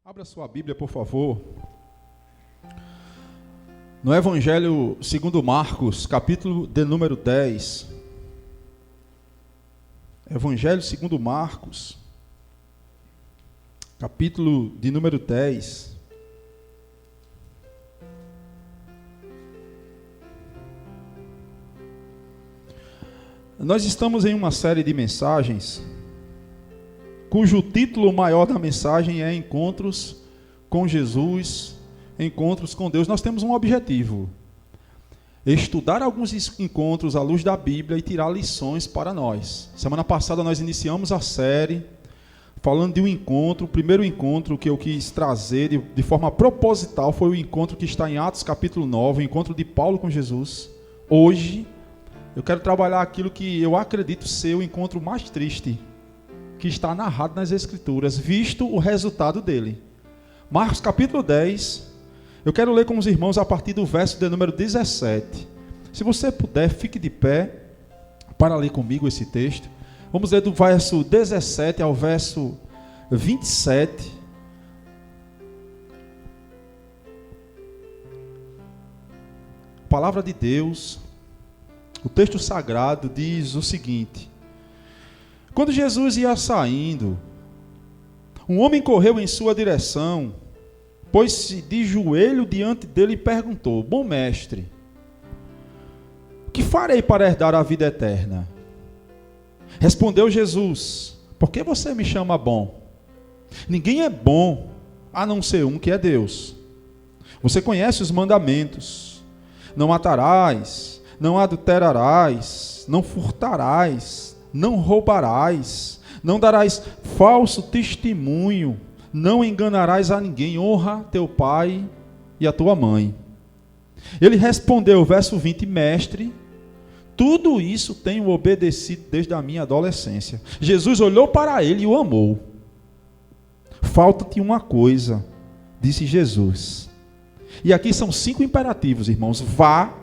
Abra sua Bíblia, por favor, no Evangelho segundo Marcos, capítulo de número 10. Evangelho segundo Marcos, capítulo de número 10. Nós estamos em uma série de mensagens cujo título maior da mensagem é Encontros com Jesus, Encontros com Deus. Nós temos um objetivo: estudar alguns encontros à luz da Bíblia e tirar lições para nós. Semana passada nós iniciamos a série falando de um encontro. O primeiro encontro que eu quis trazer de forma proposital foi o encontro que está em Atos capítulo 9, o encontro de Paulo com Jesus. Hoje eu quero trabalhar aquilo que eu acredito ser o encontro mais triste que está narrado nas Escrituras, visto o resultado dele. Marcos capítulo 10, eu quero ler com os irmãos a partir do verso de número 17. Se você puder, fique de pé para ler comigo esse texto. Vamos ler do verso 17 ao verso 27. Palavra de Deus, o texto sagrado diz o seguinte: quando Jesus ia saindo, um homem correu em sua direção, pôs-se de joelho diante dele e perguntou: bom mestre, o que farei para herdar a vida eterna? Respondeu Jesus: por que você me chama bom? Ninguém é bom, a não ser um que é Deus. Você conhece os mandamentos: não matarás, não adulterarás, não furtarás, não roubarás, não darás falso testemunho, não enganarás a ninguém, honra teu pai e a tua mãe. Ele respondeu, verso 20, mestre, tudo isso tenho obedecido desde a minha adolescência. Jesus olhou para ele e o amou. Falta-te uma coisa, disse Jesus. E aqui são 5 imperativos, irmãos. Vá,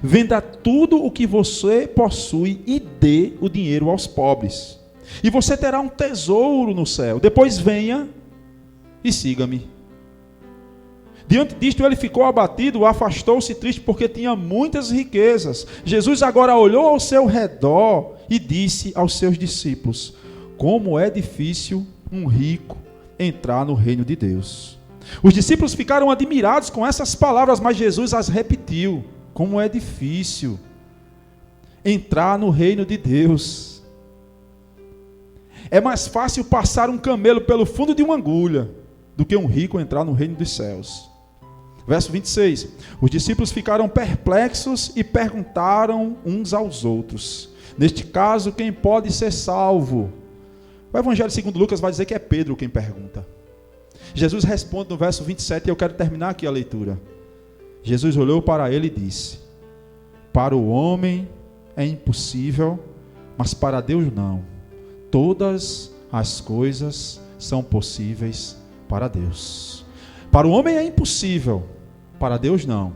venda tudo o que você possui e dê o dinheiro aos pobres, e você terá um tesouro no céu. Depois venha e siga-me. Diante disto ele ficou abatido, afastou-se triste porque tinha muitas riquezas. Jesus agora olhou ao seu redor e disse aos seus discípulos: como é difícil um rico entrar no reino de Deus. Os discípulos ficaram admirados com essas palavras, mas Jesus as repetiu: como é difícil entrar no reino de Deus. É mais fácil passar um camelo pelo fundo de uma agulha do que um rico entrar no reino dos céus. Verso 26. Os discípulos ficaram perplexos e perguntaram uns aos outros: neste caso, quem pode ser salvo? O Evangelho segundo Lucas vai dizer que é Pedro quem pergunta. Jesus responde no verso 27, e eu quero terminar aqui a leitura. Jesus olhou para ele e disse: para o homem é impossível, mas para Deus não. Todas as coisas são possíveis para Deus. Para o homem é impossível, para Deus não.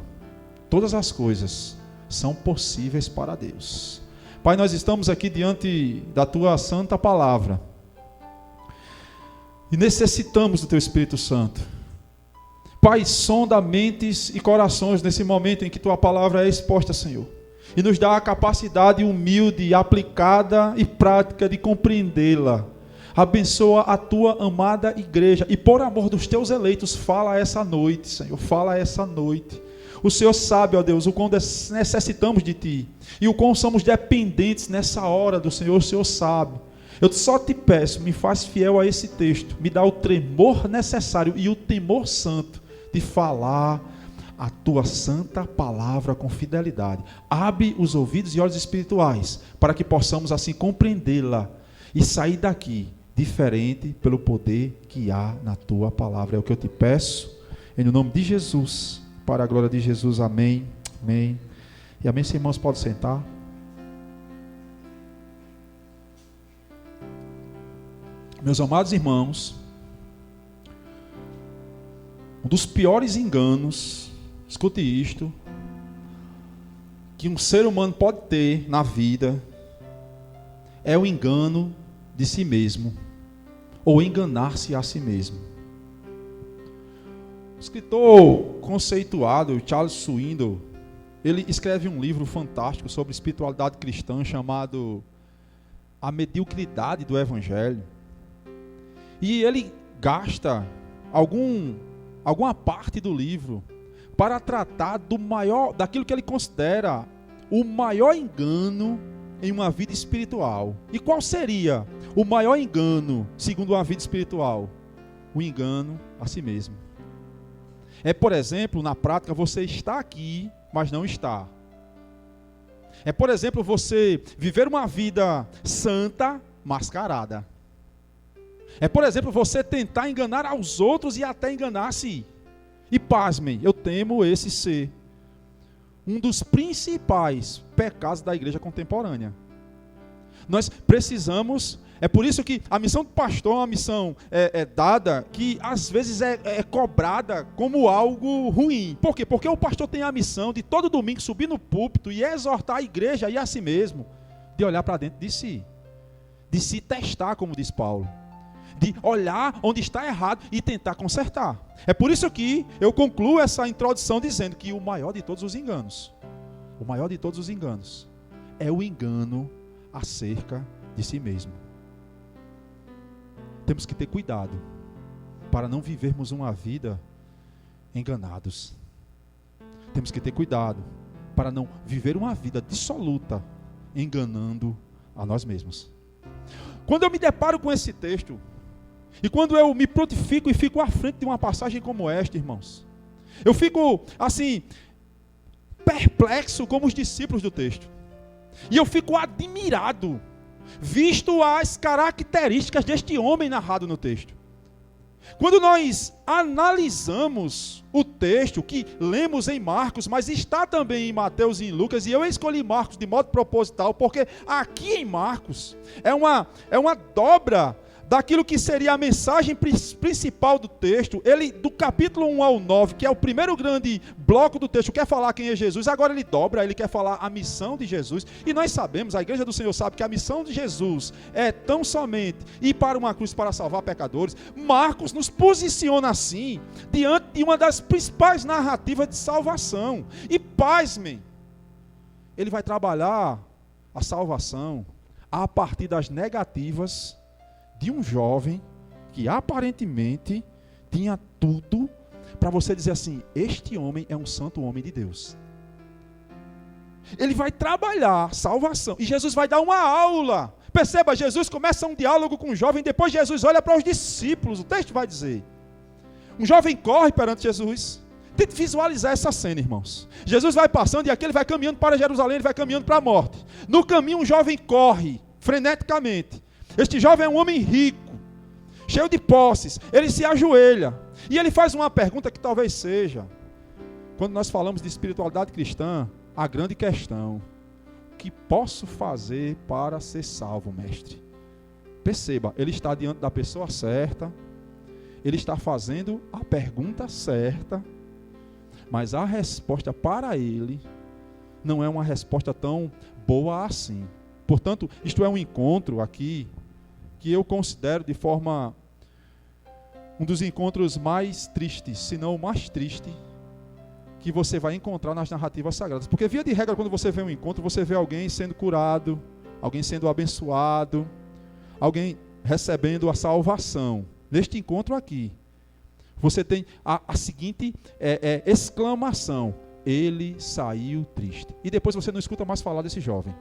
Todas as coisas são possíveis para Deus. Pai, nós estamos aqui diante da Tua santa palavra e necessitamos do Teu Espírito Santo. Pai, sonda mentes e corações nesse momento em que Tua palavra é exposta, Senhor. E nos dá a capacidade humilde, aplicada e prática de compreendê-la. Abençoa a Tua amada igreja. E por amor dos Teus eleitos, fala essa noite, Senhor. Fala essa noite. O Senhor sabe, ó Deus, o quão necessitamos de Ti. E o quão somos dependentes nessa hora do Senhor, o Senhor sabe. Eu só te peço, me faz fiel a esse texto. Me dá o tremor necessário e o temor santo de falar a Tua santa palavra com fidelidade. Abre os ouvidos e olhos espirituais, para que possamos assim compreendê-la e sair daqui diferente pelo poder que há na Tua palavra. É o que eu te peço, em nome de Jesus, para a glória de Jesus. Amém, amém e amém. Se irmãos podem sentar. Meus amados irmãos, um dos piores enganos, escute isto, que um ser humano pode ter na vida é o engano de si mesmo, ou enganar-se a si mesmo. escritor conceituado, Charles Swindoll, ele escreve um livro fantástico sobre espiritualidade cristã chamado A Mediocridade do Evangelho. E ele gasta alguma parte do livro para tratar daquilo que ele considera o maior engano em uma vida espiritual. E qual seria o maior engano, segundo uma vida espiritual? O engano a si mesmo. É, por exemplo, na prática, você está aqui, mas não está. É, por exemplo, você viver uma vida santa, mascarada. É, por exemplo, você tentar enganar aos outros e até enganar-se. E pasmem, eu temo esse ser um dos principais pecados da igreja contemporânea. Nós precisamos, é por isso que a missão do pastor é uma missão dada, que às vezes é cobrada como algo ruim. Por quê? Porque o pastor tem a missão de todo domingo subir no púlpito e exortar a igreja e a si mesmo, de olhar para dentro de si, de se testar, como diz Paulo, de olhar onde está errado e tentar consertar. É por isso que eu concluo essa introdução dizendo que o maior de todos os enganos é o engano acerca de si mesmo. Temos que ter cuidado para não vivermos uma vida enganados. Temos que ter cuidado para não viver uma vida dissoluta, enganando a nós mesmos. Quando eu me deparo com esse texto, e quando eu me prontifico e fico à frente de uma passagem como esta, irmãos, eu fico assim, perplexo como os discípulos do texto. E eu fico admirado, visto as características deste homem narrado no texto. Quando nós analisamos o texto que lemos em Marcos, mas está também em Mateus e em Lucas, e eu escolhi Marcos de modo proposital, porque aqui em Marcos é uma dobra daquilo que seria a mensagem principal do texto. Ele, do capítulo 1 ao 9, que é o primeiro grande bloco do texto, quer falar quem é Jesus, agora ele dobra, ele quer falar a missão de Jesus, e nós sabemos, a igreja do Senhor sabe que a missão de Jesus é tão somente ir para uma cruz para salvar pecadores. Marcos nos posiciona assim, diante de uma das principais narrativas de salvação, e pasmem, ele vai trabalhar a salvação a partir das negativas de um jovem que aparentemente tinha tudo para você dizer assim: este homem é um santo homem de Deus. Ele vai trabalhar salvação e Jesus vai dar uma aula. Perceba, Jesus começa um diálogo com o jovem, depois Jesus olha para os discípulos. O texto vai dizer: um jovem corre perante Jesus. Tente visualizar essa cena, irmãos. Jesus vai passando e aqui ele vai caminhando para Jerusalém, ele vai caminhando para a morte. No caminho um jovem corre freneticamente. Este jovem é um homem rico, cheio de posses. Ele se ajoelha e ele faz uma pergunta que talvez seja, quando nós falamos de espiritualidade cristã, a grande questão: o que posso fazer para ser salvo, mestre? Perceba, ele está diante da pessoa certa, ele está fazendo a pergunta certa, mas a resposta para ele não é uma resposta tão boa assim. Portanto, isto é um encontro aqui que eu considero de forma um dos encontros mais tristes, se não o mais triste, que você vai encontrar nas narrativas sagradas. Porque via de regra, quando você vê um encontro, você vê alguém sendo curado, alguém sendo abençoado, alguém recebendo a salvação. Neste encontro aqui, você tem a seguinte exclamação: ele saiu triste. E depois você não escuta mais falar desse jovem.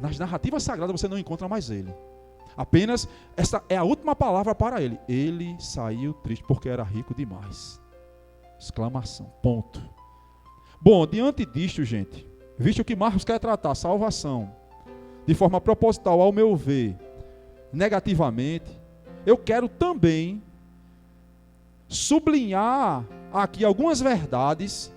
Nas narrativas sagradas você não encontra mais ele. Apenas essa é a última palavra para ele: ele saiu triste porque era rico demais. Exclamação, ponto. Bom, diante disto, gente, visto que Marcos quer tratar a salvação de forma proposital, ao meu ver, negativamente, eu quero também sublinhar aqui algumas verdades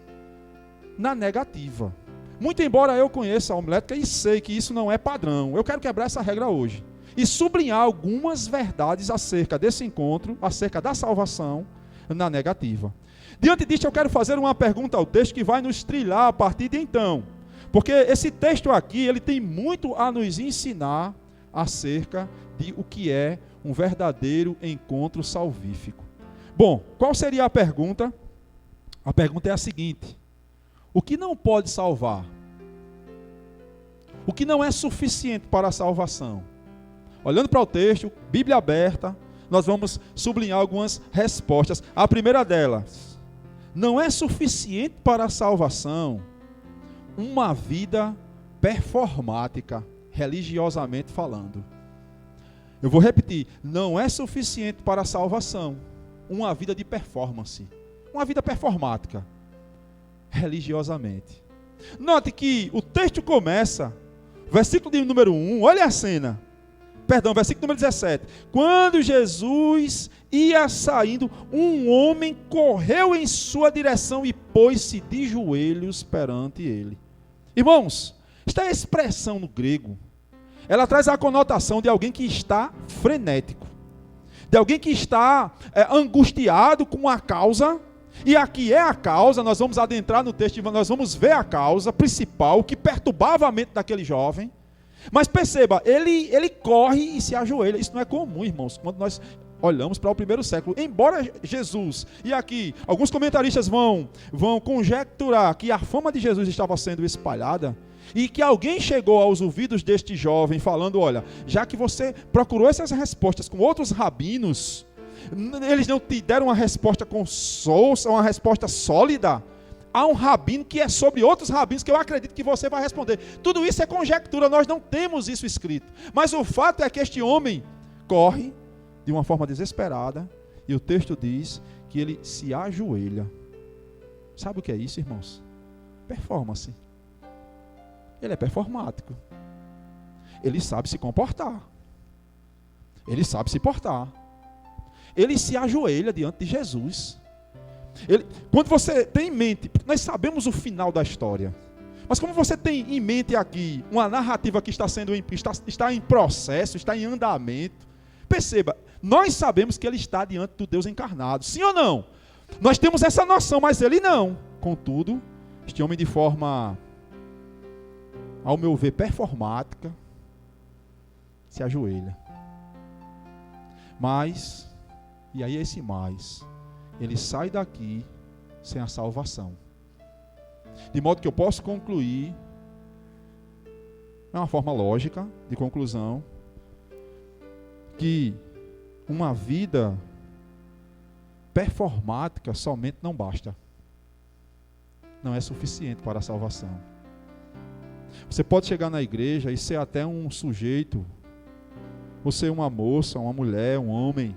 na negativa. Muito embora eu conheça a homilética e sei que isso não é padrão, eu quero quebrar essa regra hoje e sublinhar algumas verdades acerca desse encontro, acerca da salvação na negativa. Diante disto, eu quero fazer uma pergunta ao texto que vai nos trilhar a partir de então, porque esse texto aqui, ele tem muito a nos ensinar acerca de o que é um verdadeiro encontro salvífico. Bom, qual seria a pergunta? A pergunta é a seguinte: o que não pode salvar? O que não é suficiente para a salvação? Olhando para o texto, Bíblia aberta, nós vamos sublinhar algumas respostas. A primeira delas: não é suficiente para a salvação uma vida performática, religiosamente falando. Eu vou repetir: não é suficiente para a salvação uma vida de performance, uma vida performática, religiosamente. Note que o texto começa, versículo de número 1, olha a cena. Perdão, versículo número 17. Quando Jesus ia saindo, um homem correu em sua direção e pôs-se de joelhos perante ele. Irmãos, esta expressão no grego, ela traz a conotação de alguém que está frenético, de alguém que está angustiado com a causa. E aqui é a causa, nós vamos adentrar no texto e nós vamos ver a causa principal que perturbava a mente daquele jovem. Mas perceba, ele corre e se ajoelha. Isso não é comum, irmãos, quando nós olhamos para o primeiro século. Embora Jesus, e aqui alguns comentaristas vão conjecturar que a fama de Jesus estava sendo espalhada, e que alguém chegou aos ouvidos deste jovem falando: olha, já que você procurou essas respostas com outros rabinos, eles não te deram uma resposta uma resposta sólida. Há um rabino que é sobre outros rabinos que eu acredito que você vai responder. Tudo isso é conjectura, nós não temos isso escrito. Mas o fato é que este homem corre de uma forma desesperada, e o texto diz que ele se ajoelha. Sabe o que é isso, irmãos? Performance. Ele é performático. Ele sabe se comportar. Ele sabe se portar. Ele se ajoelha diante de Jesus. Quando você tem em mente, nós sabemos o final da história, mas como você tem em mente aqui uma narrativa que está em processo, está em andamento, perceba, nós sabemos que ele está diante do Deus encarnado, sim ou não? Nós temos essa noção, mas ele não. Contudo, este homem, de forma, ao meu ver, performática, se ajoelha. Mas, e aí esse mais, ele sai daqui sem a salvação. De modo que eu posso concluir, é uma forma lógica de conclusão, que uma vida performática somente não basta. Não é suficiente para a salvação. Você pode chegar na igreja e ser até um sujeito, ou ser uma moça, uma mulher, um homem,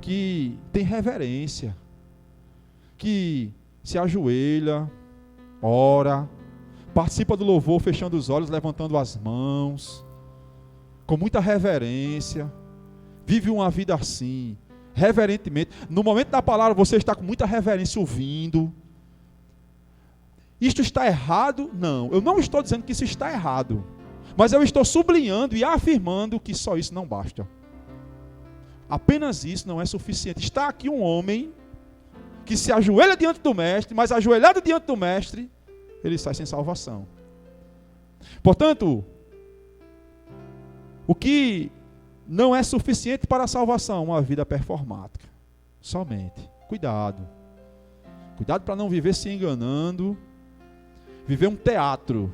que tem reverência, que se ajoelha, ora, participa do louvor fechando os olhos, levantando as mãos, com muita reverência, vive uma vida assim, reverentemente. No momento da palavra você está com muita reverência ouvindo. Isto está errado? Não, eu não estou dizendo que isso está errado, mas eu estou sublinhando e afirmando que só isso não basta. Apenas isso não é suficiente. Está aqui um homem que se ajoelha diante do mestre, mas ajoelhado diante do mestre, ele sai sem salvação. Portanto, o que não é suficiente para a salvação, uma vida performática. Somente. Cuidado. Cuidado para não viver se enganando, viver um teatro,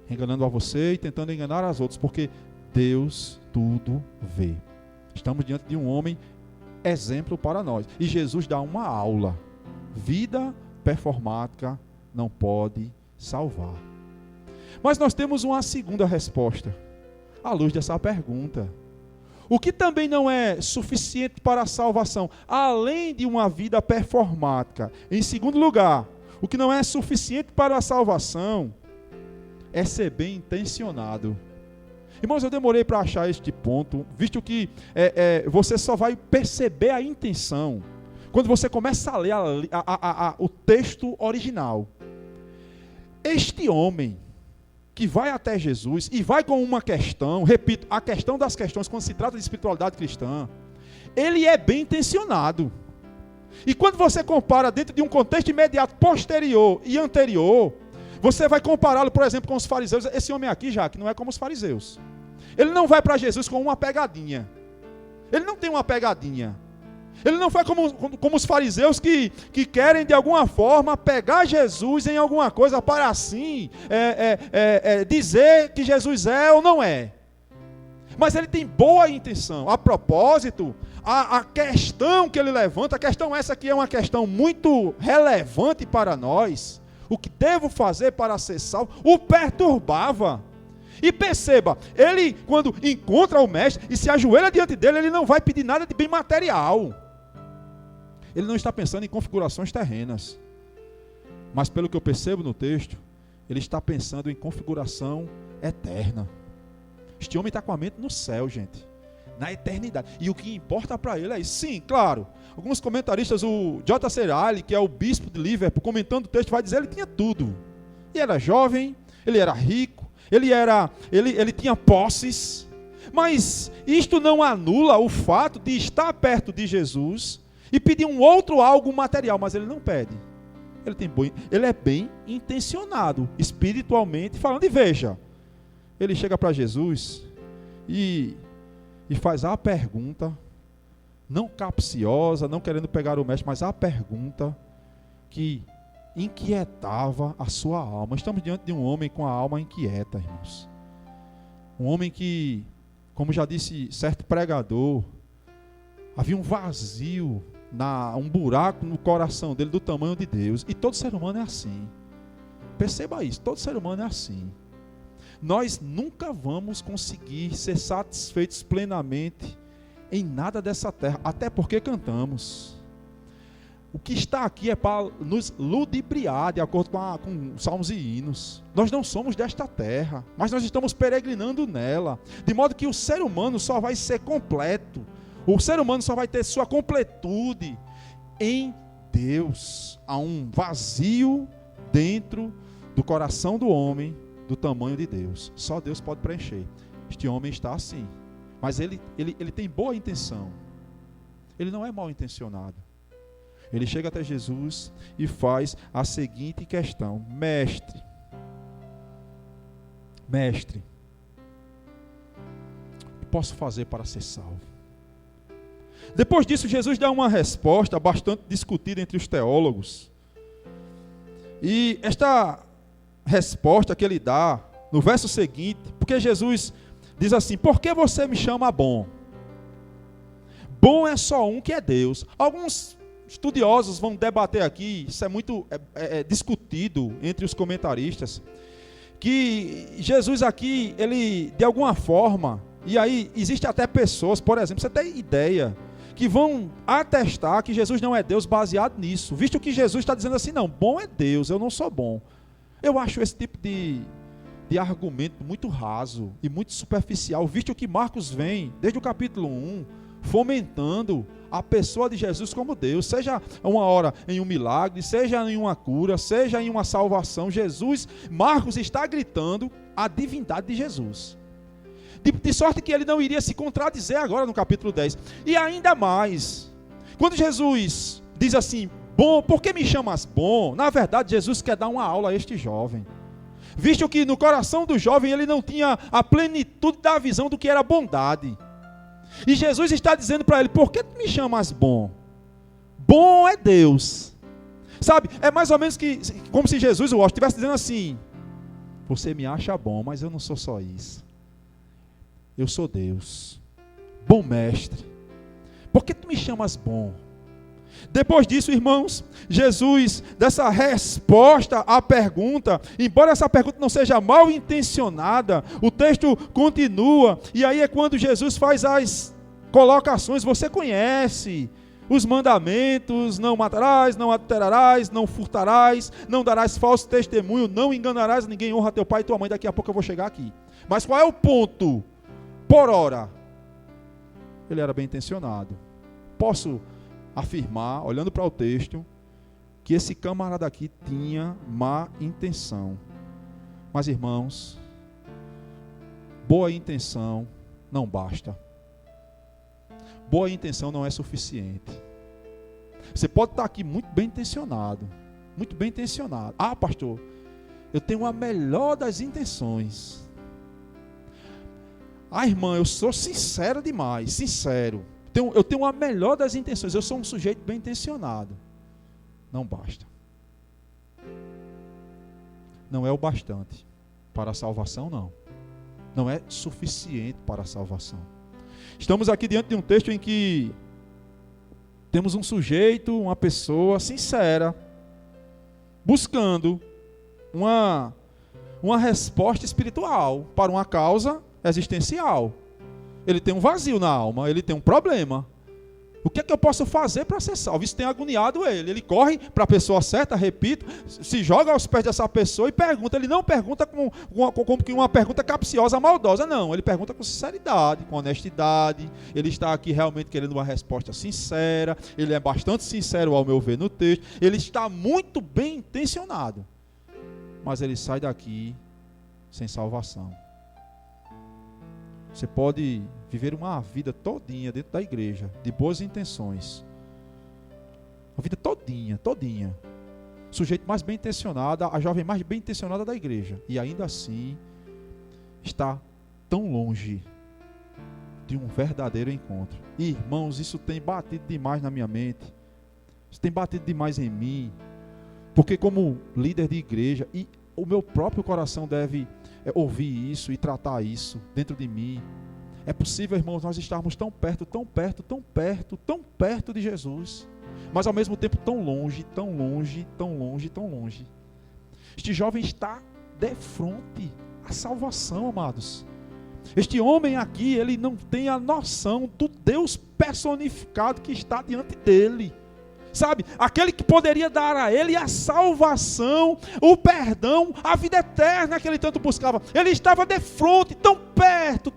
enganando a você e tentando enganar as outras, porque Deus tudo vê. Estamos diante de um homem exemplo para nós. E Jesus dá uma aula. Vida performática não pode salvar. Mas nós temos uma segunda resposta, à luz dessa pergunta. O que também não é suficiente para a salvação, além de uma vida performática? Em segundo lugar, o que não é suficiente para a salvação é ser bem intencionado. Irmãos, eu demorei para achar este ponto, visto que você só vai perceber a intenção quando você começa a ler o texto original. Este homem que vai até Jesus e vai com uma questão, repito, a questão das questões quando se trata de espiritualidade cristã, ele é bem intencionado. E quando você compara dentro de um contexto imediato, posterior e anterior, você vai compará-lo, por exemplo, com os fariseus. Esse homem aqui, já que não é como os fariseus. Ele não vai para Jesus com uma pegadinha. Ele não tem uma pegadinha. Ele não foi como os fariseus que querem de alguma forma pegar Jesus em alguma coisa para assim dizer que Jesus é ou não é. Mas ele tem boa intenção. A propósito, a questão que ele levanta, a questão essa aqui é uma questão muito relevante para nós. O que devo fazer para ser salvo o perturbava. E perceba, ele quando encontra o mestre e se ajoelha diante dele, ele não vai pedir nada de bem material. Ele não está pensando em configurações terrenas. Mas pelo que eu percebo no texto, ele está pensando em configuração eterna. Este homem está com a mente no céu, gente. Na eternidade. E o que importa para ele é isso. Sim, claro. Alguns comentaristas, o J. Serali, que é o bispo de Liverpool, comentando o texto, vai dizer que ele tinha tudo. Ele era jovem, ele era rico, ele tinha posses. Mas isto não anula o fato de estar perto de Jesus e pedir um outro algo material. Mas ele não pede. Ele é bem intencionado, espiritualmente falando. E veja, ele chega para Jesus e faz a pergunta, não capciosa, não querendo pegar o mestre, mas a pergunta que inquietava a sua alma. Estamos diante de um homem com a alma inquieta, irmãos. Um homem que, como já disse certo pregador, havia um vazio, um buraco no coração dele do tamanho de Deus. E todo ser humano é assim. Perceba isso, todo ser humano é assim. Nós nunca vamos conseguir ser satisfeitos plenamente em nada dessa terra, até porque cantamos. O que está aqui é para nos ludibriar, de acordo com salmos e hinos. Nós não somos desta terra, mas nós estamos peregrinando nela, de modo que o ser humano só vai ser completo, o ser humano só vai ter sua completude em Deus. Há um vazio dentro do coração do homem, do tamanho de Deus. Só Deus pode preencher. Este homem está assim. Mas ele tem boa intenção. Ele não é mal intencionado. Ele chega até Jesus e faz a seguinte questão: Mestre, o que posso fazer para ser salvo? Depois disso, Jesus dá uma resposta bastante discutida entre os teólogos. E esta resposta que ele dá no verso seguinte, porque Jesus diz assim: por que você me chama bom? Bom é só um, que é Deus. Alguns estudiosos vão debater aqui, isso é muito discutido entre os comentaristas, que Jesus aqui, ele de alguma forma, e aí existe até pessoas, por exemplo, você tem ideia, que vão atestar que Jesus não é Deus baseado nisso, visto que Jesus está dizendo assim: não, bom é Deus, eu não sou bom. Eu acho esse tipo de argumento muito raso e muito superficial, visto que Marcos vem, desde o capítulo 1, fomentando a pessoa de Jesus como Deus, seja uma hora em um milagre, seja em uma cura, seja em uma salvação. Marcos está gritando a divindade de Jesus. De sorte que ele não iria se contradizer agora no capítulo 10. E ainda mais, quando Jesus diz assim: bom, por que me chamas bom? Na verdade, Jesus quer dar uma aula a este jovem. Visto que no coração do jovem ele não tinha a plenitude da visão do que era bondade. E Jesus está dizendo para ele: por que tu me chamas bom? Bom é Deus. Sabe, é mais ou menos como se Jesus, eu acho, estivesse dizendo assim: você me acha bom, mas eu não sou só isso. Eu sou Deus. Bom mestre. Por que tu me chamas bom? Depois disso, irmãos, Jesus, dessa resposta à pergunta, embora essa pergunta não seja mal intencionada, o texto continua, e aí é quando Jesus faz as colocações. Você conhece os mandamentos: não matarás, não adulterarás, não furtarás, não darás falso testemunho, não enganarás ninguém, honra teu pai e tua mãe. Daqui a pouco eu vou chegar aqui. Mas qual é o ponto? Por ora, ele era bem intencionado. Posso afirmar, olhando para o texto, que esse camarada aqui tinha má intenção. Mas, irmãos, boa intenção não basta. Boa intenção não é suficiente. Você pode estar aqui muito bem intencionado. Muito bem intencionado. Ah, pastor, eu tenho a melhor das intenções. Ah, irmã, eu sou sincero demais, sincero. eu tenho a melhor das intenções, eu sou um sujeito bem intencionado. Não basta. Não é o bastante para a salvação, não. Não é suficiente para a salvação. Estamos aqui diante de um texto em que temos um sujeito, uma pessoa sincera, buscando uma resposta espiritual para uma causa existencial. Ele tem um vazio na alma, ele tem um problema. O que é que eu posso fazer para ser salvo? Isso tem agoniado ele. Ele corre para a pessoa certa, repito, se joga aos pés dessa pessoa e pergunta. Ele não pergunta como uma pergunta capciosa, maldosa, não. Ele pergunta com sinceridade, com honestidade. Ele está aqui realmente querendo uma resposta sincera. Ele é bastante sincero, ao meu ver, no texto. Ele está muito bem intencionado. Mas ele sai daqui sem salvação. Você pode viver uma vida todinha dentro da igreja, de boas intenções. Uma vida todinha. Sujeito mais bem intencionado, a jovem mais bem intencionada da igreja. E ainda assim, está tão longe de um verdadeiro encontro. Irmãos, isso tem batido demais na minha mente. Isso tem batido demais em mim. Porque como líder de igreja, e o meu próprio coração deve ouvir isso e tratar isso dentro de mim. É possível, irmãos, nós estarmos tão perto de Jesus, mas ao mesmo tempo tão longe. Este jovem está de frente à salvação, amados. Este homem aqui, ele não tem a noção do Deus personificado que está diante dele. Sabe, aquele que poderia dar a ele a salvação, o perdão, a vida eterna que ele tanto buscava. Ele estava de frente, tão perto,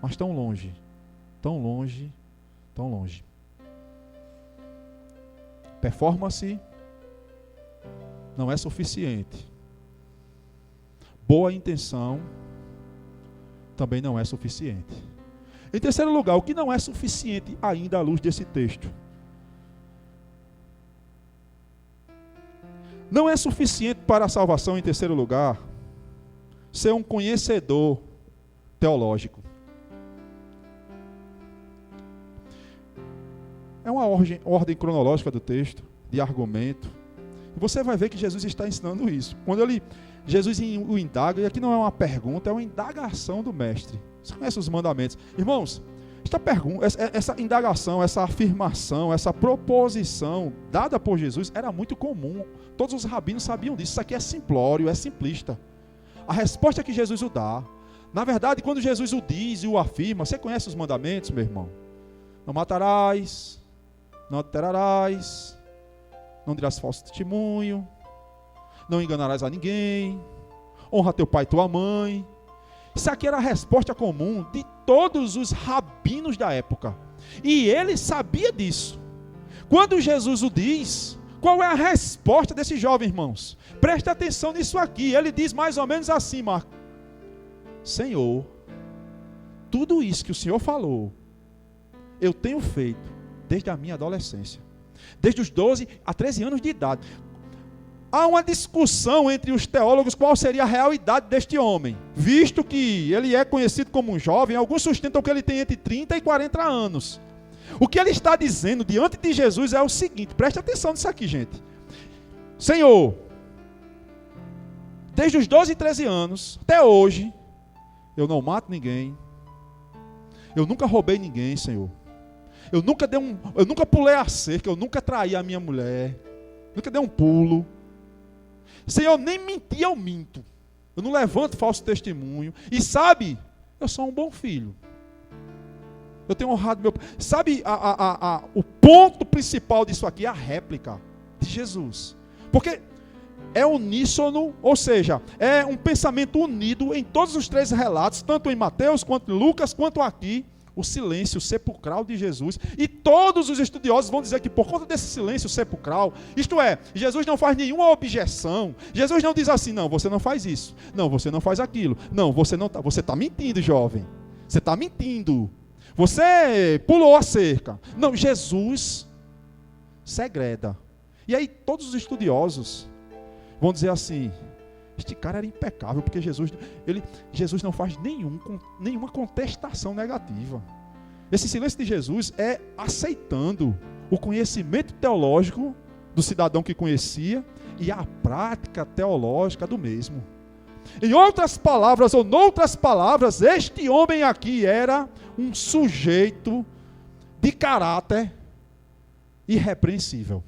mas tão longe. Performance não é suficiente. Boa intenção também não é suficiente. Em terceiro lugar, o que não é suficiente ainda à luz desse texto? Não é suficiente para a salvação, em terceiro lugar, ser um conhecedor teológico. É uma ordem cronológica do texto, de argumento. E você vai ver que Jesus está ensinando isso. Quando Jesus o indaga, e aqui não é uma pergunta, é uma indagação do mestre. Você conhece os mandamentos? Irmãos, essa indagação, essa afirmação, essa proposição dada por Jesus era muito comum. Todos os rabinos sabiam disso. Isso aqui é simplório, é simplista. A resposta que Jesus o dá, na verdade, quando Jesus o diz e o afirma, você conhece os mandamentos, meu irmão? Não matarás, não adulterarás, não dirás falso testemunho, não enganarás a ninguém, honra teu pai e tua mãe. Isso aqui era a resposta comum de todos os rabinos da época. E ele sabia disso. Quando Jesus o diz, qual é a resposta desse jovem, irmãos? Preste atenção nisso aqui. Ele diz mais ou menos assim, Marcos: Senhor, tudo isso que o Senhor falou, eu tenho feito desde a minha adolescência. Desde os 12 a 13 anos de idade. Há uma discussão entre os teólogos qual seria a real idade deste homem. Visto que ele é conhecido como um jovem, alguns sustentam que ele tem entre 30 e 40 anos. O que ele está dizendo diante de Jesus é o seguinte, preste atenção nisso aqui, gente. Senhor, desde os 12 e 13 anos até hoje, eu não mato ninguém. Eu nunca roubei ninguém, Senhor. Eu nunca pulei a cerca, eu nunca traí a minha mulher. Nunca dei um pulo. Senhor, nem mentir eu minto. Eu não levanto falso testemunho. E sabe, eu sou um bom filho. Eu tenho honrado meu pai. Sabe, o ponto principal disso aqui é a réplica de Jesus. Porque é uníssono, ou seja, é um pensamento unido em todos os três relatos, tanto em Mateus, quanto em Lucas, quanto aqui. O silêncio sepulcral de Jesus. E todos os estudiosos vão dizer que por conta desse silêncio sepulcral, isto é, Jesus não faz nenhuma objeção. Jesus não diz assim, não, você não faz isso. Não, você não faz aquilo. Não, você está mentindo, jovem. Você está mentindo. Você pulou a cerca. Não, Jesus segreda. E aí todos os estudiosos vão dizer assim, este cara era impecável, porque Jesus não faz nenhuma contestação negativa. Esse silêncio de Jesus é aceitando o conhecimento teológico do cidadão que conhecia e a prática teológica do mesmo. Em outras palavras, ou noutras palavras, este homem aqui era um sujeito de caráter irrepreensível.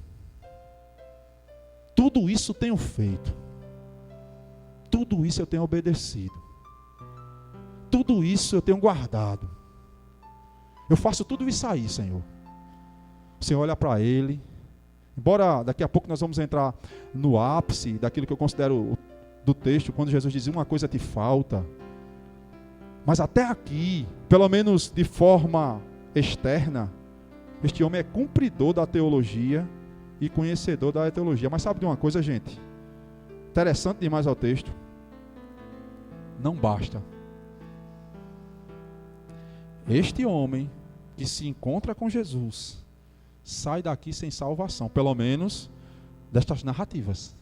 Tudo isso tenho feito. Tudo isso eu tenho obedecido. Tudo isso eu tenho guardado. Eu faço tudo isso aí, Senhor. O Senhor olha para ele. Embora daqui a pouco nós vamos entrar no ápice daquilo que eu considero do texto, quando Jesus dizia uma coisa te falta. Mas até aqui, pelo menos de forma externa, este homem é cumpridor da teologia e conhecedor da teologia. Mas sabe de uma coisa, gente? Interessante demais ao texto. Não basta. Este homem que se encontra com Jesus sai daqui sem salvação, pelo menos destas narrativas.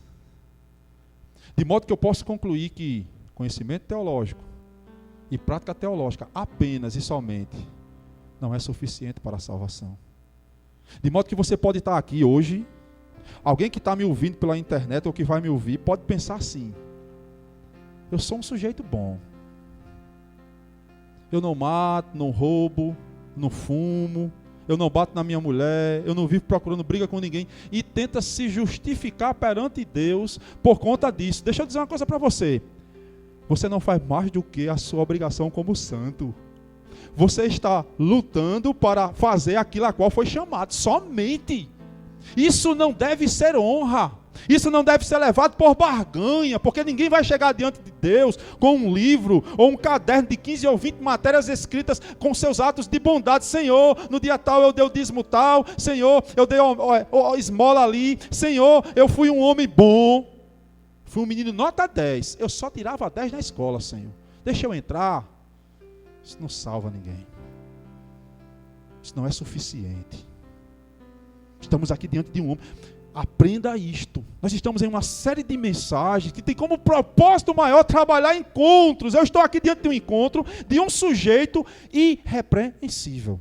De modo que eu posso concluir que conhecimento teológico e prática teológica apenas e somente não é suficiente para a salvação. De modo que você pode estar aqui hoje, alguém que está me ouvindo pela internet ou que vai me ouvir, pode pensar assim: eu sou um sujeito bom. Eu não mato, não roubo, não fumo, eu não bato na minha mulher, eu não vivo procurando briga com ninguém, e tenta se justificar perante Deus por conta disso. Deixa eu dizer uma coisa para você: você não faz mais do que a sua obrigação como santo. Você está lutando para fazer aquilo a qual foi chamado, somente. Isso não deve ser honra, isso não deve ser levado por barganha, porque ninguém vai chegar diante de Deus com um livro ou um caderno de 15 ou 20 matérias escritas com seus atos de bondade. Senhor, no dia tal eu dei o dízimo tal, Senhor, eu dei esmola ali, Senhor, eu fui um homem bom, fui um menino nota 10, eu só tirava 10 na escola, Senhor, deixa eu entrar. Isso não salva ninguém, isso não é suficiente. Estamos aqui diante de um homem. Aprenda isto. Nós estamos em uma série de mensagens que tem como propósito maior trabalhar encontros. Eu estou aqui diante de um encontro de um sujeito irrepreensível,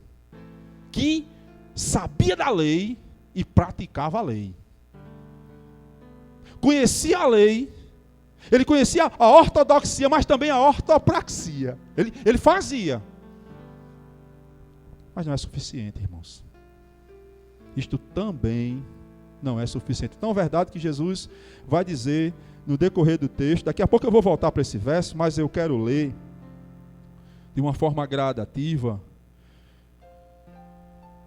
que sabia da lei e praticava a lei. Conhecia a lei, ele conhecia a ortodoxia, mas também a ortopraxia. Ele fazia. Mas não é suficiente, irmãos. Isto também não é suficiente. Então é verdade que Jesus vai dizer no decorrer do texto, daqui a pouco eu vou voltar para esse verso, mas eu quero ler de uma forma gradativa.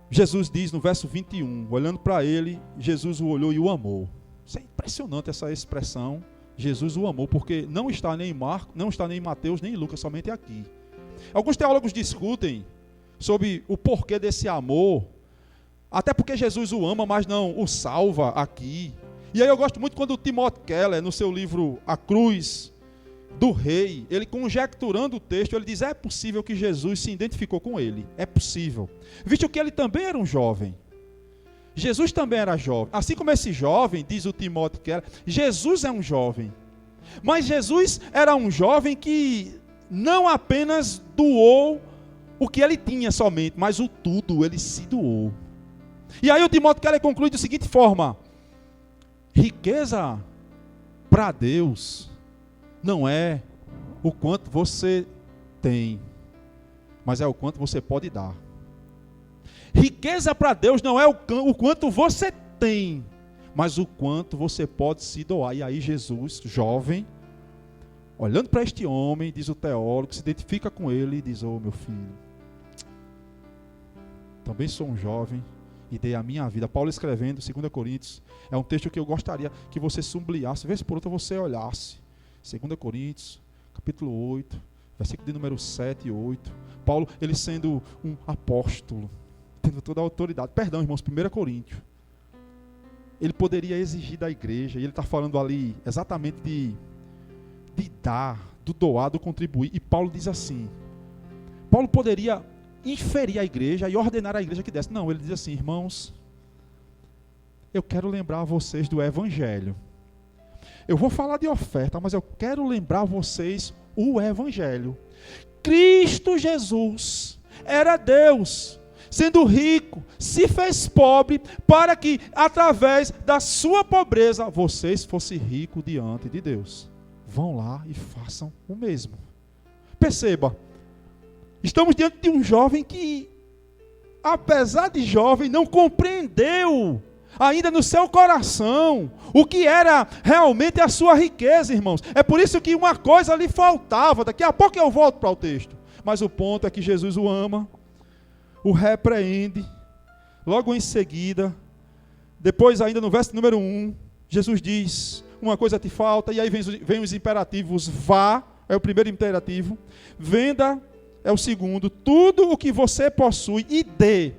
Jesus diz no verso 21, olhando para ele, Jesus o olhou e o amou. Isso é impressionante, essa expressão, Jesus o amou, porque não está nem em Marcos, não está nem em Mateus, nem em Lucas, somente aqui. Alguns teólogos discutem sobre o porquê desse amor, até porque Jesus o ama, mas não o salva aqui. E aí eu gosto muito quando o Timothy Keller, no seu livro A Cruz do Rei, ele conjecturando o texto, ele diz: é possível que Jesus se identificou com ele. É possível. Visto que ele também era um jovem. Jesus também era jovem. Assim como esse jovem, diz o Timothy Keller, Jesus é um jovem. Mas Jesus era um jovem que não apenas doou o que ele tinha somente, mas o tudo, ele se doou. E aí o Timóteo Keller conclui da seguinte forma: riqueza para Deus não é o quanto você tem, mas é o quanto você pode dar. Riqueza para Deus não é o quanto você tem, mas o quanto você pode se doar. E aí Jesus, jovem, olhando para este homem, diz o teólogo, se identifica com ele e diz: ô meu filho, também sou um jovem e dei a minha vida. Paulo escrevendo 2 Coríntios, é um texto que eu gostaria que você sublinhasse, vez por outra você olhasse. 2 Coríntios, capítulo 8, versículo de número 7 e 8. Paulo, ele sendo um apóstolo, tendo toda a autoridade. Perdão, irmãos, 1 Coríntios. Ele poderia exigir da igreja, e ele está falando ali exatamente de dar, do doar, do contribuir. E Paulo diz assim, Paulo poderia inferir a igreja e ordenar a igreja que desse. Não, ele diz assim: irmãos, eu quero lembrar vocês do evangelho. Eu vou falar de oferta, mas eu quero lembrar vocês o evangelho. Cristo Jesus era Deus, sendo rico, se fez pobre, para que, através da sua pobreza, vocês fossem ricos diante de Deus. Vão lá e façam o mesmo. Perceba, estamos diante de um jovem que, apesar de jovem, não compreendeu ainda no seu coração o que era realmente a sua riqueza, irmãos. É por isso que uma coisa lhe faltava. Daqui a pouco eu volto para o texto. Mas o ponto é que Jesus o ama, o repreende. Logo em seguida, depois ainda no verso número 1, Jesus diz: uma coisa te falta, e aí vem os imperativos. Vá, é o primeiro imperativo. Venda, é o segundo. Tudo o que você possui e dê.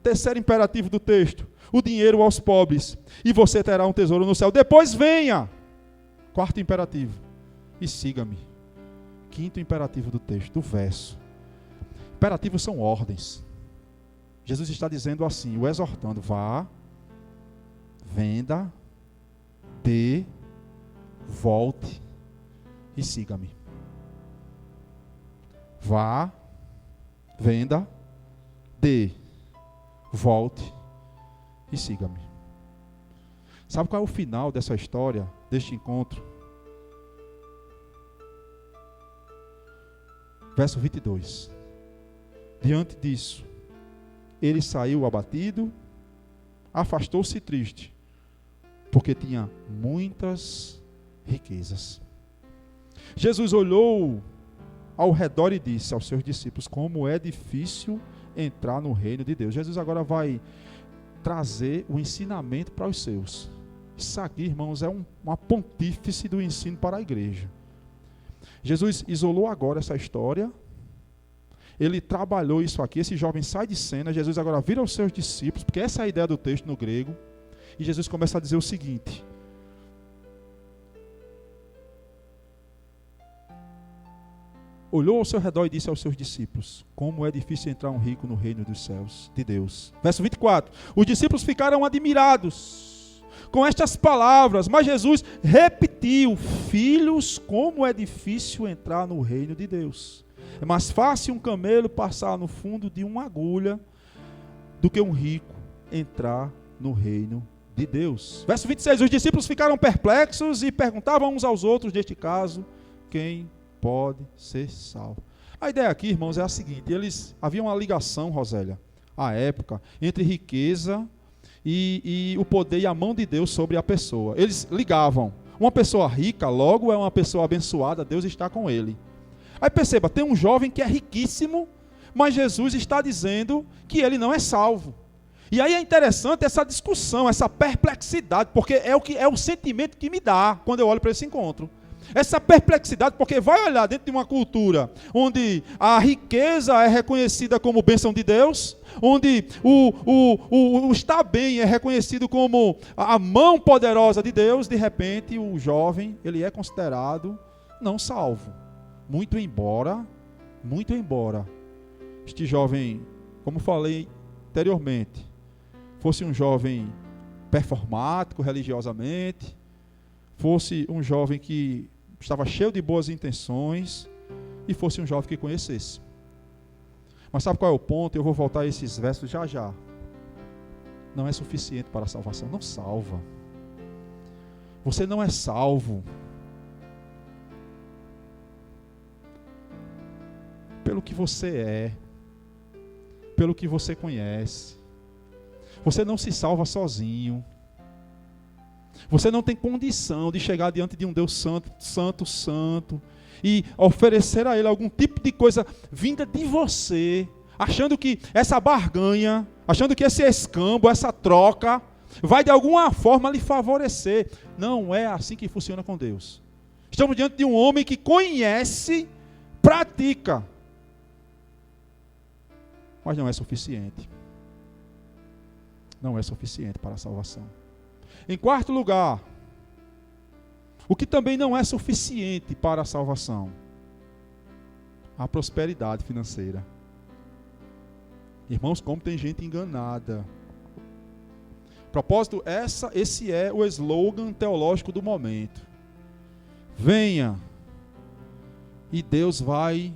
Terceiro imperativo do texto: o dinheiro aos pobres, e você terá um tesouro no céu. Depois venha. Quarto imperativo: e siga-me. Quinto imperativo do texto, do verso. Imperativos são ordens. Jesus está dizendo assim, o exortando: vá, venda, dê, volte e siga-me. Vá, venda, dê, volte e siga-me. Sabe qual é o final dessa história, deste encontro? Verso 22. Diante disso, ele saiu abatido, afastou-se triste, porque tinha muitas riquezas. Jesus olhou ao redor e disse aos seus discípulos: como é difícil entrar no reino de Deus. Jesus agora vai trazer o ensinamento para os seus. Isso aqui, irmãos, é uma pontífice do ensino para a igreja. Jesus isolou agora essa história. Ele trabalhou isso aqui. Esse jovem sai de cena. Jesus agora vira aos seus discípulos, porque essa é a ideia do texto no grego. E Jesus começa a dizer o seguinte: olhou ao seu redor e disse aos seus discípulos: como é difícil entrar um rico no reino dos céus de Deus. Verso 24. Os discípulos ficaram admirados com estas palavras, mas Jesus repetiu: filhos, como é difícil entrar no reino de Deus. É mais fácil um camelo passar no fundo de uma agulha do que um rico entrar no reino de Deus. Verso 26. Os discípulos ficaram perplexos e perguntavam uns aos outros, neste caso, quem pode ser salvo. A ideia aqui, irmãos, é a seguinte: havia uma ligação, Rosélia, à época, entre riqueza e o poder e a mão de Deus sobre a pessoa. Eles ligavam. Uma pessoa rica, logo é uma pessoa abençoada, Deus está com ele. Aí perceba, tem um jovem que é riquíssimo, mas Jesus está dizendo que ele não é salvo. E aí é interessante essa discussão, essa perplexidade, porque é o sentimento que me dá quando eu olho para esse encontro. Essa perplexidade, porque vai olhar dentro de uma cultura onde a riqueza é reconhecida como bênção de Deus, onde o estar bem é reconhecido como a mão poderosa de Deus. De repente o jovem, ele é considerado não salvo. Muito embora este jovem, como falei anteriormente, fosse um jovem performático religiosamente, fosse um jovem que estava cheio de boas intenções e fosse um jovem que conhecesse. Mas sabe qual é o ponto? Eu vou voltar a esses versos já já. Não é suficiente para a salvação. Não salva. Você não é salvo pelo que você é, pelo que você conhece. Você não se salva sozinho. Você não tem condição de chegar diante de um Deus santo, santo, santo, e oferecer a Ele algum tipo de coisa vinda de você, achando que essa barganha, achando que esse escambo, essa troca, vai de alguma forma lhe favorecer. Não é assim que funciona com Deus. Estamos diante de um homem que conhece, pratica, mas não é suficiente. Não é suficiente para a salvação. Em quarto lugar, o que também não é suficiente para a salvação: a prosperidade financeira. Irmãos, como tem gente enganada. Propósito, esse é o slogan teológico do momento. Venha e Deus vai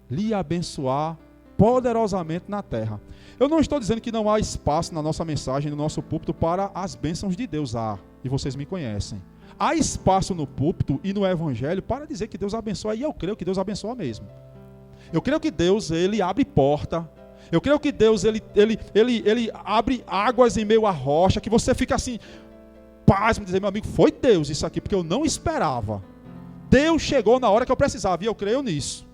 lhe abençoar poderosamente na terra. Eu não estou dizendo que não há espaço na nossa mensagem, no nosso púlpito, para as bênçãos de Deus. E vocês me conhecem. Há espaço no púlpito e no evangelho para dizer que Deus abençoa, e eu creio que Deus abençoa mesmo. Eu creio que Deus, Ele abre porta. Eu creio que Deus, ele abre águas em meio à rocha, que você fica assim, pasmo, dizer, meu amigo, foi Deus isso aqui, porque eu não esperava. Deus chegou na hora que eu precisava, e eu creio nisso.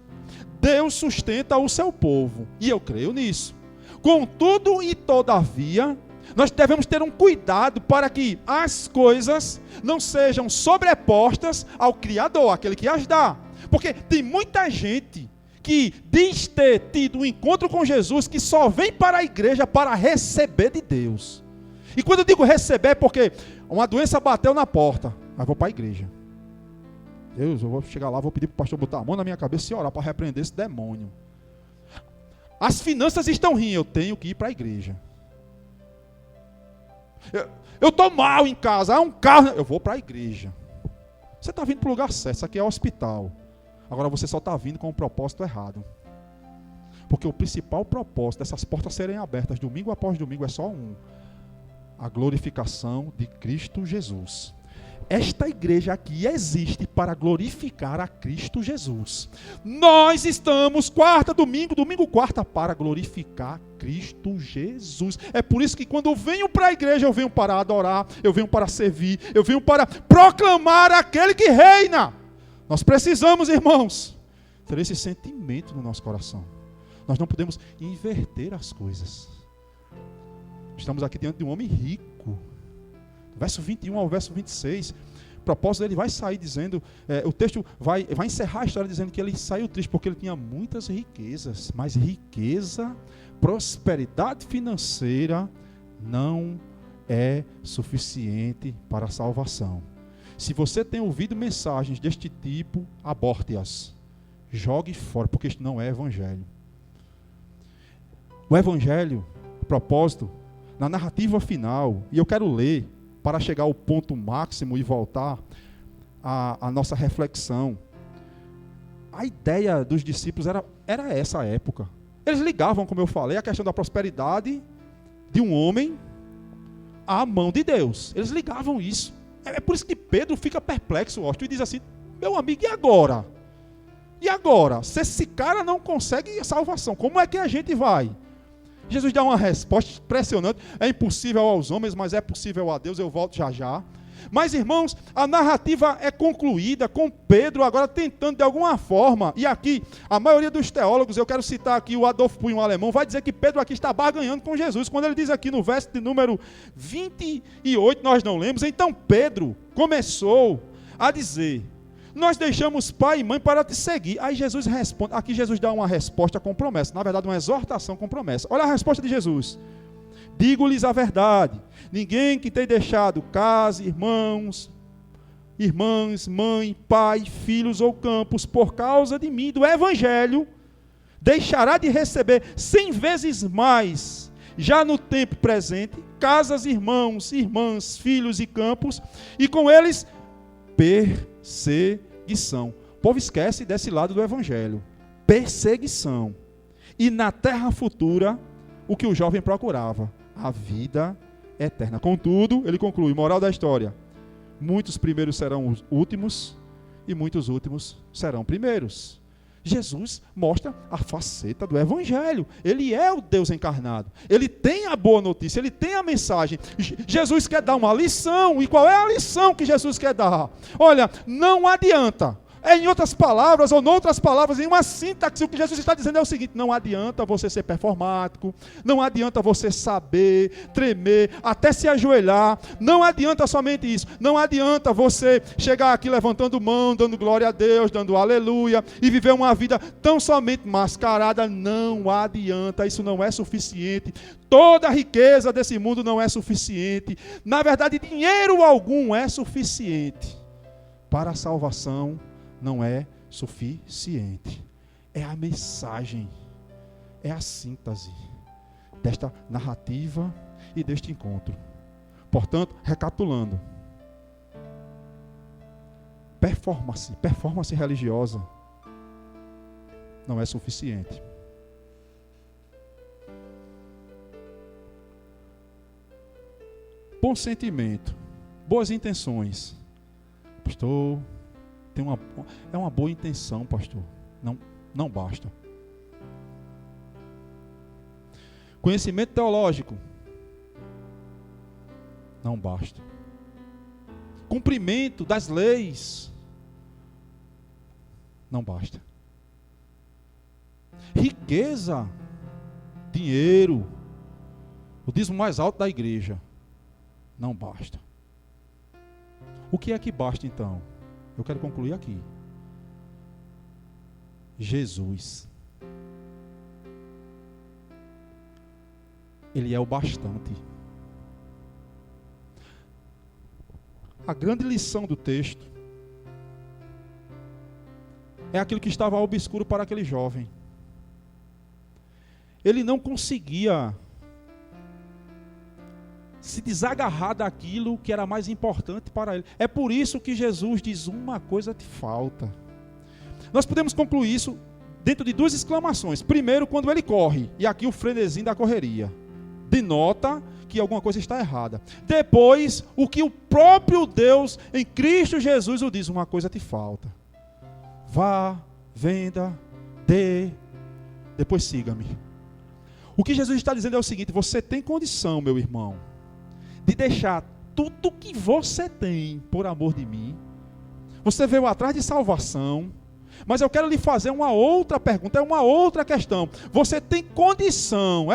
Deus sustenta o seu povo, e eu creio nisso. Contudo e todavia, nós devemos ter um cuidado para que as coisas não sejam sobrepostas ao Criador, aquele que as dá. Porque tem muita gente que diz ter tido um encontro com Jesus, que só vem para a igreja para receber de Deus. E quando eu digo receber, é porque uma doença bateu na porta, mas vou para a igreja. Deus, eu vou chegar lá, vou pedir para o pastor botar a mão na minha cabeça e orar para repreender esse demônio. As finanças estão ruins, eu tenho que ir para a igreja. Eu estou mal em casa, há um carro, eu vou para a igreja. Você está vindo para o lugar certo, isso aqui é hospital. Agora você só está vindo com o propósito errado. Porque o principal propósito dessas portas serem abertas domingo após domingo é só um: a glorificação de Cristo Jesus. Esta igreja aqui existe para glorificar a Cristo Jesus. Nós estamos quarta, domingo, quarta, para glorificar Cristo Jesus. É por isso que quando eu venho para a igreja, eu venho para adorar, eu venho para servir, eu venho para proclamar aquele que reina. Nós precisamos, irmãos, ter esse sentimento no nosso coração. Nós não podemos inverter as coisas. Estamos aqui diante de um homem rico. Do verso 21 ao verso 26, o propósito dele vai sair dizendo, o texto vai encerrar a história dizendo que ele saiu triste porque ele tinha muitas riquezas, mas riqueza, prosperidade financeira não é suficiente para a salvação. Se você tem ouvido mensagens deste tipo, aborte-as. Jogue fora, porque isto não é evangelho. O evangelho, o propósito, na narrativa final, e eu quero ler para chegar ao ponto máximo e voltar à nossa reflexão. A ideia dos discípulos era essa época. Eles ligavam, como eu falei, a questão da prosperidade de um homem à mão de Deus. Eles ligavam isso. É por isso que Pedro fica perplexo, e diz assim, meu amigo, e agora? E agora? Se esse cara não consegue a salvação, como é que a gente vai? Jesus dá uma resposta impressionante. É impossível aos homens, mas é possível a Deus. Eu volto já já. Mas, irmãos, a narrativa é concluída com Pedro agora tentando de alguma forma, e aqui, a maioria dos teólogos, eu quero citar aqui o Adolf Buhr, um alemão, vai dizer que Pedro aqui está barganhando com Jesus, quando ele diz aqui no verso de número 28, nós não lemos, então Pedro começou a dizer, nós deixamos pai e mãe para te seguir. Aí Jesus responde, aqui Jesus dá uma resposta com promessa, na verdade uma exortação com promessa. Olha a resposta de Jesus. Digo-lhes a verdade, ninguém que tenha deixado casa, irmãs, mãe, pai, filhos ou campos, por causa de mim, do evangelho, deixará de receber 100 vezes mais, já no tempo presente, casas, irmãos, irmãs, filhos e campos, e com eles, perseguição. O povo esquece desse lado do evangelho. Perseguição. E na terra futura, o que o jovem procurava? A vida eterna. Contudo, ele conclui, moral da história, muitos primeiros serão os últimos e muitos últimos serão primeiros. Jesus mostra a faceta do evangelho. Ele é o Deus encarnado. Ele tem a boa notícia, ele tem a mensagem. Jesus quer dar uma lição. E qual é a lição que Jesus quer dar? Olha, não adianta. Em outras palavras, ou noutras palavras, em uma sintaxe, o que Jesus está dizendo é o seguinte: não adianta você ser performático, não adianta você saber, tremer, até se ajoelhar, não adianta somente isso, não adianta você chegar aqui levantando mão, dando glória a Deus, dando aleluia, e viver uma vida tão somente mascarada, não adianta, isso não é suficiente, toda a riqueza desse mundo não é suficiente, na verdade dinheiro algum é suficiente para a salvação. Não é suficiente. É a mensagem, é a síntese desta narrativa e deste encontro. Portanto, recapitulando, performance religiosa não é suficiente. bom sentimento, boas intenções. Pastor, é uma boa intenção, pastor. Não basta. Conhecimento teológico. Não basta. Cumprimento das leis. Não basta. Riqueza, dinheiro, o dízimo mais alto da igreja. Não basta. O que é que basta então? Eu quero concluir aqui. Jesus. Ele é o bastante. A grande lição do texto é aquilo que estava obscuro para aquele jovem. Ele não conseguia se desagarrar daquilo que era mais importante para ele. É por isso que Jesus diz: uma coisa te falta. Nós podemos concluir isso dentro de duas exclamações. Primeiro, quando ele corre, e aqui o frenesim da correria denota que alguma coisa está errada. Depois, o que o próprio Deus em Cristo Jesus o diz: uma coisa te falta. Vá, venda, dê, depois siga-me. O que Jesus está dizendo é o seguinte: você tem condição, meu irmão, de deixar tudo que você tem por amor de mim. Você veio atrás de salvação, mas eu quero lhe fazer uma outra pergunta, uma outra questão. Você tem condição,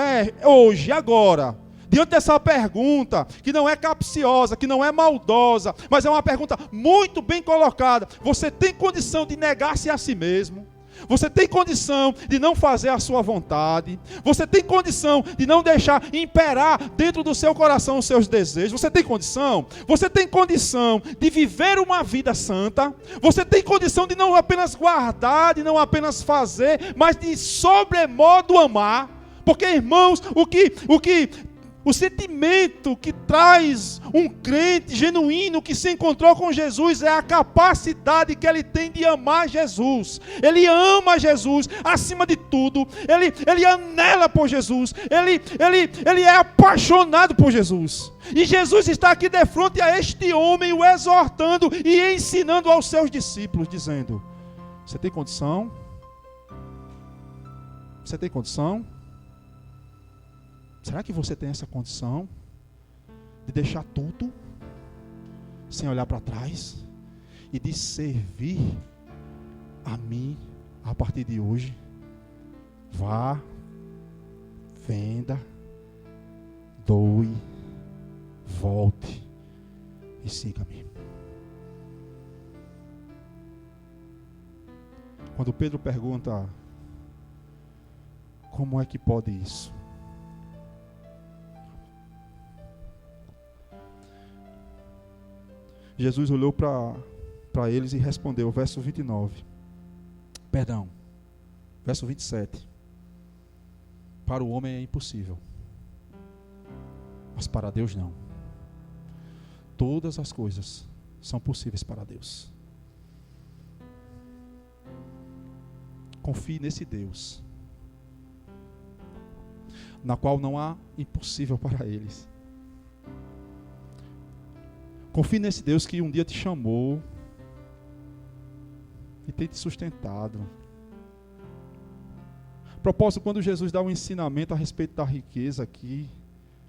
hoje, agora, diante dessa pergunta, que não é capciosa, que não é maldosa, mas é uma pergunta muito bem colocada. Você tem condição de negar-se a si mesmo? Você tem condição de não fazer a sua vontade? Você tem condição de não deixar imperar dentro do seu coração os seus desejos? Você tem condição? Você tem condição de viver uma vida santa? Você tem condição de não apenas guardar, de não apenas fazer, mas de sobremodo amar? Porque, irmãos, o sentimento que traz um crente genuíno que se encontrou com Jesus é a capacidade que ele tem de amar Jesus. Ele ama Jesus acima de tudo. Ele anela por Jesus. Ele é apaixonado por Jesus. E Jesus está aqui de frente a este homem, o exortando e ensinando aos seus discípulos, dizendo: você tem condição? Você tem condição? Será que você tem essa condição de deixar tudo, sem olhar para trás, e de servir a mim a partir de hoje? Vá, venda, doe, volte e siga-me. Quando Pedro pergunta: como é que pode isso? Jesus olhou para eles e respondeu, verso 27. Para o homem é impossível, mas para Deus não. Todas as coisas são possíveis para Deus. Confie nesse Deus, na qual não há impossível para eles. Confie nesse Deus que um dia te chamou e tem te sustentado. A propósito, quando Jesus dá um ensinamento a respeito da riqueza aqui,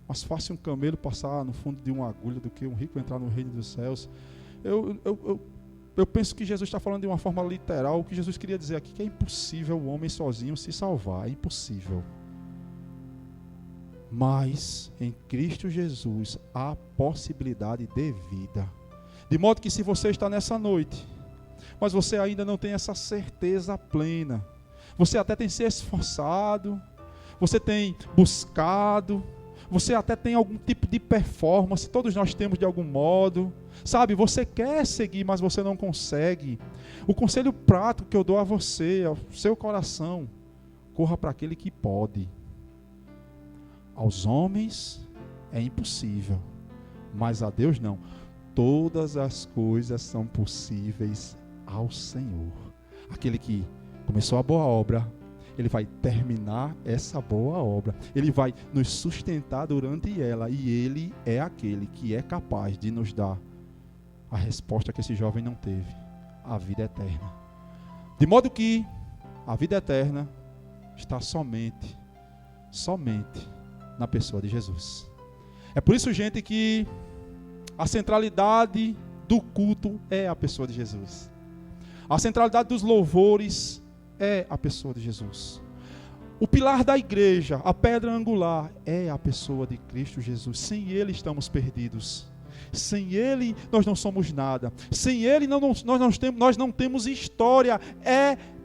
mais fácil um camelo passar no fundo de uma agulha do que um rico entrar no reino dos céus. Eu penso que Jesus está falando de uma forma literal. O que Jesus queria dizer aqui é que é impossível o homem sozinho se salvar. É impossível. Mas em Cristo Jesus há possibilidade de vida. De modo que se você está nessa noite, mas você ainda não tem essa certeza plena, você até tem se esforçado, você tem buscado, você até tem algum tipo de performance, todos nós temos de algum modo, sabe, você quer seguir, mas você não consegue. O conselho prático que eu dou a você, ao seu coração: corra para aquele que pode. Aos homens é impossível, mas a Deus não. Todas as coisas são possíveis ao Senhor. Aquele que começou a boa obra Ele vai terminar essa boa obra. Ele vai nos sustentar durante ela. E Ele é aquele que é capaz de nos dar a resposta que esse jovem não teve: a vida eterna. De modo que a vida eterna está somente na pessoa de Jesus. É por isso, gente, que a centralidade do culto é a pessoa de Jesus. A centralidade dos louvores é a pessoa de Jesus. O pilar da igreja, a pedra angular, é a pessoa de Cristo Jesus. Sem Ele estamos perdidos. Sem Ele nós não somos nada. Sem Ele nós não temos história.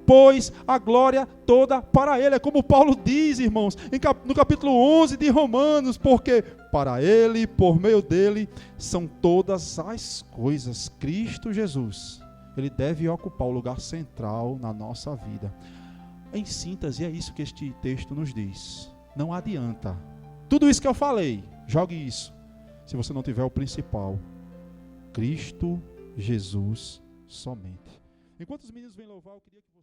Pois a glória toda para Ele. É como Paulo diz, irmãos, no capítulo 11 de Romanos, porque para Ele, por meio dEle, são todas as coisas. Cristo Jesus, Ele deve ocupar o lugar central na nossa vida. Em síntese, é isso que este texto nos diz. Não adianta. Tudo isso que eu falei, jogue isso, se você não tiver o principal: Cristo Jesus somente. Enquanto os meninos vêm louvar, eu queria que você...